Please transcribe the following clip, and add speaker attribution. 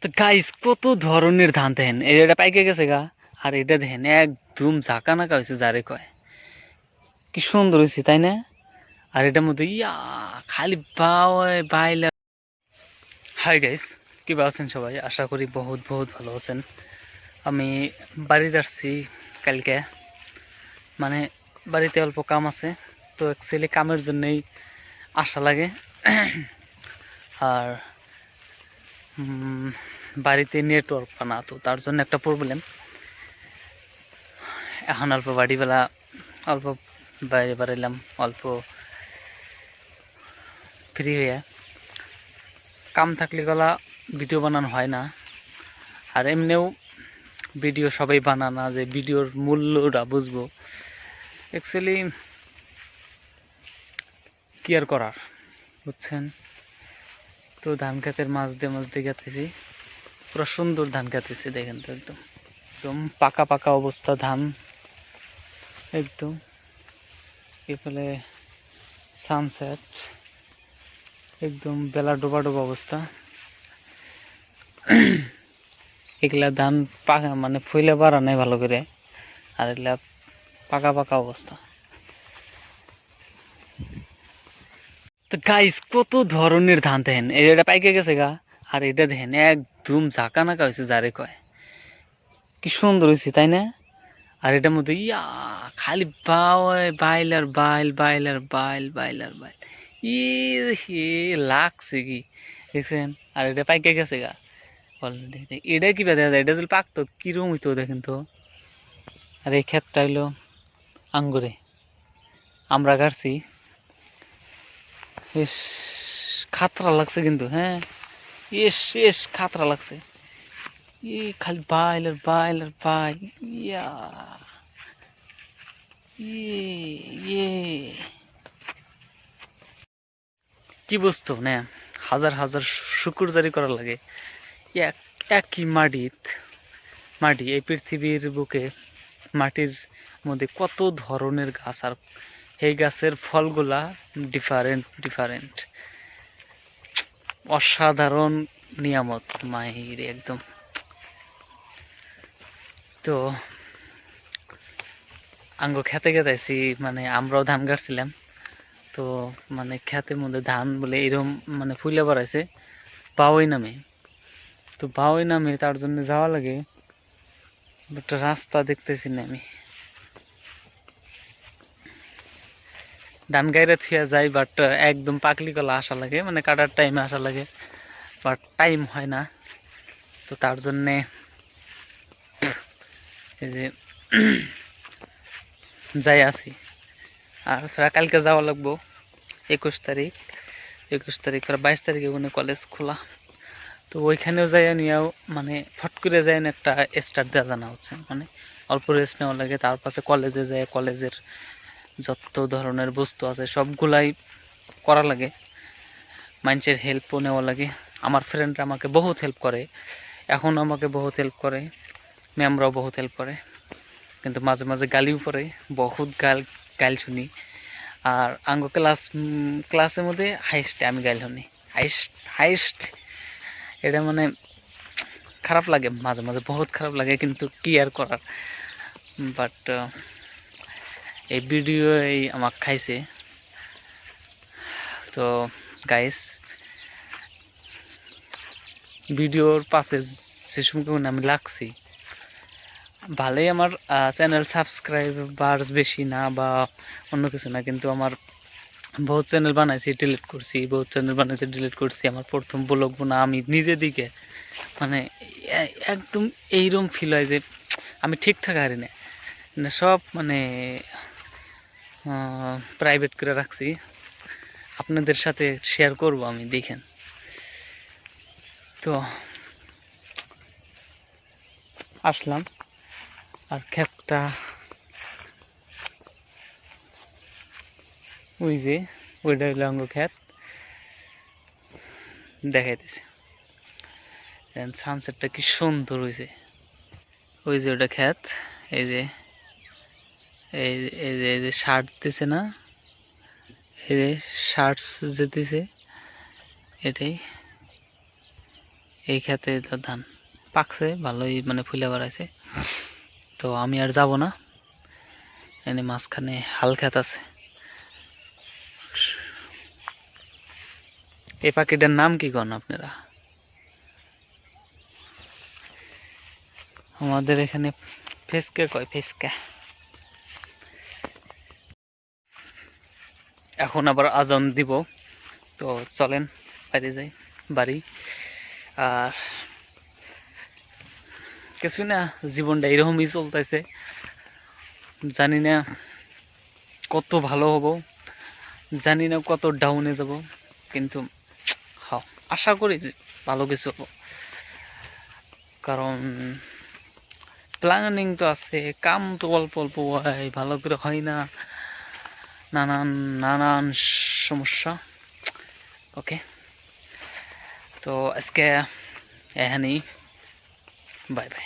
Speaker 1: তো গাইস কত ধরনের ধান দেখেন, এটা পাইকে গেছে গা। আর এটা দেখেন একদম ঝাঁকা নাকা হয়েছে, যারে কয় কি সুন্দর হয়েছে তাই না? আর এটার মধ্যে খালি বাইলা। হাই গাইস, কি আছেন সবাই? আশা করি বহুত বহুত ভালো আছেন। আমি বাড়িতে আসছি কালকে, মানে বাড়িতে অল্প কাম আছে, তো অ্যাকচুয়ালি কামের জন্যই আসা লাগে। আর বাড়িতে নেটওয়ার্ক না, তো তার জন্য একটা প্রবলেম। এখন অল্প বাড়িবেলা অল্প বাইরে বেড়াইলাম, অল্প ফ্রি হয়ে। কাম থাকলে গলা ভিডিও বানানো হয় না, আর এমনিও ভিডিও সবাই বানানা যে ভিডিওর মূল্যটা বুঝবো। অ্যাকচুয়ালি কি আর করার, বুঝছেন তো। ধান খেতের মাছ দিয়ে গেতেছি, পুরো সুন্দর ধান খেতেছি, দেখেন তো একদম একদম পাকা পাকা অবস্থা ধান একদম। এফালে সানসেট, একদম বেলা ডোবা ডোবা অবস্থা। এগুলা ধান পাকা মানে ফুলে বাড়া নাই ভালো করে, আর এগুলা পাকা পাকা অবস্থা। তো গাইস কত ধরনের ধান দেখেন, এটা পাইকে গেছে গা। আর এটা দেখেন একদম ঝাঁকা নাকা হয়েছে, যারে কয় কি সুন্দর হয়েছে তাই না? আর এটার মধ্যে খালি বাইল আর বাইল, বাইল আর বাইল, বাইল আর বাইল। ই হে লাগছে কি দেখছেন? আর এটা পাইকে গেছে গা অলরেডি। এটা কি দেখা যায়, এটা যদি পাকতো কিরম হইতো দেখেন তো। আর এই ক্ষেতটা হইলো আঙ্গুরে, আমরা কাটছি। বেশ খাতরা লাগছে কিন্তু, হ্যাঁ এস খাতরা লাগছে। খালি বাইল আর বাইল আর বাইল। ইয়া ইয়ে কি বুঝতো না, হাজার হাজার শুকুর জারি করা লাগে এক একই মাটি। এই পৃথিবীর বুকে মাটির মধ্যে কত ধরনের গাছ, আর এই গাছের ফলগুলা ডিফারেন্ট অসাধারণ নিয়ামত মাহির একদম। তো আঙ্গ খেতে গেতাইছি, মানে আমরাও ধান গাড়ছিলাম। তো মানে খেতের মধ্যে ধান বলে এরকম মানে ফুলে বাড়াইছে বাওই নামে। তো বাওই নামে তার জন্য যাওয়া লাগে, একটা রাস্তা দেখতেছি না আমি। ধান গাইরে থুয়া যায়, বাট একদম পাকলি কলা আসা লাগে, মানে কাটার টাইমে আসা লাগে, বাট টাইম হয় না। তো তার জন্যে এই যে যাই আছি। আর কালকে যাওয়া লাগবো 21 তারিখ। 21 তারিখ আর 22 তারিখে ওখানে কলেজ খোলা। তো ওইখানেও যাই নিয়েও মানে ফট করে যায় না, একটা স্টার্ট দেওয়া জানা হচ্ছে, মানে অল্প রেস্ট নেওয়া লাগে। তার পাশে কলেজে যায়, কলেজের যত ধরনের বস্তু আছে সবগুলাই করা লাগে, মানুষের হেল্পও নেওয়া লাগে। আমার ফ্রেন্ডরা আমাকে বহুত হেল্প করে, এখন আমাকে বহুত হেল্প করে, ম্যামরাও বহুত হেল্প করে। কিন্তু মাঝে মাঝে গালিও পড়ে, বহুত গাল শুনি। আর আঙ্গ ক্লাসের মধ্যে হাইস্টে আমি গাইল শুনি, হাইস্ট। এটা মানে খারাপ লাগে, মাঝে মাঝে বহুত খারাপ লাগে, কিন্তু কি আর করার। বাট এই ভিডিও এই আমাকে খাইছে। তো গাইস, ভিডিওর পাশে যে সময় আমি লাগছি, ভালোই আমার চ্যানেল সাবস্ক্রাইবার্স বেশি না বা অন্য কিছু না, কিন্তু আমার বহুত চ্যানেল বানাইছি ডিলিট করছি, বহুত চ্যানেল বানাইছি ডিলিট করছি। আমার প্রথম ব্লগ না আমি নিজে দিকে মানে একদম এইরকম ফিল হয় যে আমি ঠিক থাকা হারি না, সব মানে প্রাইভেট করে রাখছি। আপনাদের সাথে শেয়ার করব আমি, দেখেন তো। আসলাম, আর ক্ষেতটা ওই যে ওইটা হইল অঙ্গ ক্ষেত, দেখাইতেছে সানসেটটা কি সুন্দর হয়েছে। ওই যে ওটা ক্ষেত, এই যে এই যে শার্ট দিছে না, এই যে শার্টস যে দিছে, এটাই এই খেতে তো ধান পাকছে ভালোই, মানে ফুলে বেড়াইছে। তো আমি আর যাব না, এনে মাঝখানে হাল খেত আছে। এই পাখিটার নাম কি কন আপনারা? আমাদের এখানে ফেসকে কয়, ফেসকা। এখন আবার আজান দিব, তো চলেন বাইরে যাই বাড়ি। আর কিছু না, জীবনটা এরকমই চলতেছে, জানি না কত ভালো হব, জানি না কত ডাউনে যাব, কিন্তু হ্যাঁ আশা করি যে ভালো কিছু হবো। কারণ প্ল্যানিং তো আছে, কাম তো অল্প অল্প হয়, ভালো করে হয় না, নানান নানান সমস্যা। ওকে, তো আজকে এখানেই, বাই বাই।